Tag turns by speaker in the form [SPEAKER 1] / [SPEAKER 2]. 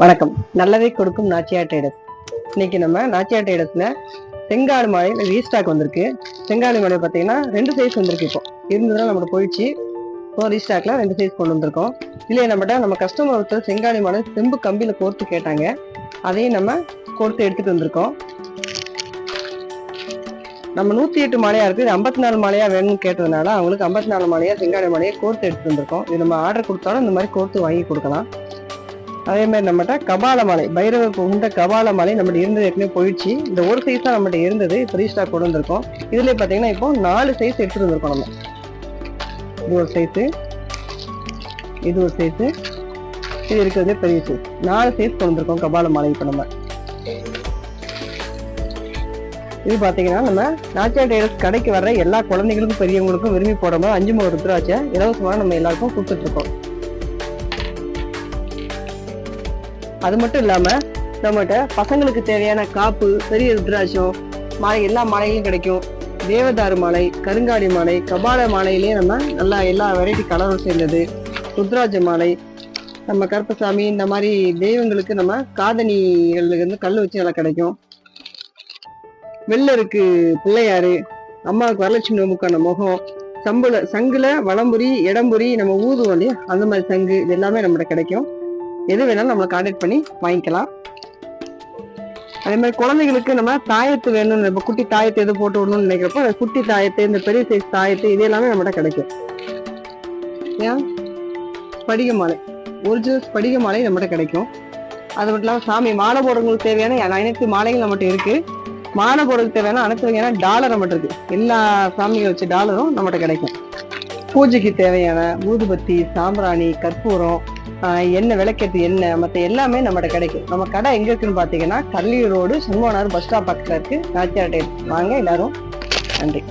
[SPEAKER 1] வணக்கம். நல்லதை கொடுக்கும் நாச்சியார் ட்ரேடர்ஸ். இன்னைக்கு நம்ம நாச்சியார் ட்ரேடர்ஸ்ல செங்காடு மலை ரீஸ்டாக் வந்திருக்கு. செங்காடு மலை பார்த்தீங்கன்னா 2 சைஸ் வந்திருக்கு. இப்போ இருந்ததுன்னா நம்மளோட போயிடுச்சு. இப்போ ரீஸ்டாக்ல 2 சைஸ் கொண்டு வந்திருக்கோம். இல்லையே நம்ம கஸ்டமர் ஒருத்தர் செங்காடு மலை செம்பு கம்பியில கோர்த்து கேட்டாங்க. அதையும் நம்ம கோர்த்து எடுத்துட்டு வந்திருக்கோம். நம்ம 108 மாலையா இருக்கு, 54 மாலையா வேணும்னு கேட்டதுனால அவங்களுக்கு 54 மாலையா செங்காடு மலையை கோர்த்து எடுத்துட்டு வந்திருக்கோம். இது நம்ம ஆர்டர் கொடுத்தாலும் இந்த மாதிரி கோர்த்து வாங்கி கொடுக்கலாம். அதே மாதிரி நம்மகிட்ட கபால மலை, பைரவர் புகுந்த கபால மலை நம்மகிட்ட இருந்தது ஏற்கனவே போயிடுச்சு. இந்த ஒரு சைஸ் தான் நம்மகிட்ட இருந்தது, இப்போ ரீஸ்டாக் கொண்டு வந்திருக்கோம். இதுல பாத்தீங்கன்னா இப்போ 4 சைஸ் எடுத்துட்டு வந்திருக்கோம். நம்ம இது ஒரு சைஸு, இது ஒரு சைஸு, இது இருக்கிறதே பெரிய சைஸ். 4 சைஸ் கொண்டு வந்திருக்கோம் கபால மலை. இப்போ நம்ம இது பாத்தீங்கன்னா நம்ம நாச்சியார் ட்ரேடர்ஸ் கடைக்கு வர்ற எல்லா குழந்தைகளுக்கும் பெரியவங்களுக்கும் விரும்பி போடும்போது 5 முக ருத்ராட்சை இலவசமாக நம்ம எல்லாருக்கும் கொடுத்துட்டு இருக்கோம். அது மட்டும் இல்லாம நம்மகிட்ட பசங்களுக்கு தேவையான காப்பு, பெரிய ருத்ராட்சம் மாலை, எல்லா மாலைகளும் கிடைக்கும். தேவதாரு மாலை, கருங்காடி மாலை, கபால மாலையிலேயே நம்ம நல்லா எல்லா வெரைட்டி கலரும் சேர்ந்தது. ருத்ராட்ச மாலை, நம்ம கருப்பசாமி இந்த மாதிரி தெய்வங்களுக்கு நம்ம காதணிகளுக்கு வந்து கல் வச்சு நல்லா கிடைக்கும். வெள்ளருக்கு பிள்ளையாரு, அம்மாவுக்கு வரலட்சுமி நோம்புக்கான முகம், சங்குல வலம்புரி, இடம்புரி, நம்ம ஊதுவோம் இல்லையா, அந்த மாதிரி சங்கு, இது எல்லாமே நம்மகிட்ட கிடைக்கும். எது வேணாலும் நம்மளை கான்டாக்ட் பண்ணி வாங்கிக்கலாம். அதே மாதிரி குழந்தைகளுக்கு நம்ம தாயத்து வேணும்னு, இப்போ குட்டி தாயத்தை எது போட்டு விடணும்னு நினைக்கிறப்போ குட்டி தாயத்து, இந்த பெரிய சைஸ் தாயத்து, இது எல்லாமே நம்மகிட்ட கிடைக்கும். ஏன் ஸ்படிக மாலை, ஒரிஜினல் ஸ்படிக மாலை நம்மகிட்ட கிடைக்கும். அது மட்டும் இல்லாமல் சாமி மாலை போடுறவங்களுக்கு தேவையான அனைத்து மாலைகள் நம்மகிட்ட இருக்கு. மாலை போடுறதுக்கு தேவையான அனைத்து வகையான டாலர் நம்மகிட்ட இருக்கு. எல்லா சாமியை வச்சு டாலரும் நம்மகிட்ட கிடைக்கும். பூஜைக்கு தேவையான ஊதுபத்தி, சாம்பிராணி, கற்பூரம், எண்ணெய், விளக்கேற்று எண்ணெய், மற்ற எல்லாமே நம்மகிட்ட கிடைக்கும். நம்ம கடை எங்க இருக்குன்னு பாத்தீங்கன்னா கல்லி ரோடு, சண்முகனார் பஸ் ஸ்டாப் பக்கத்துல இருக்கு. நாச்சியார் ட்ரேடர்ஸ் வாங்க எல்லாரும். நன்றி.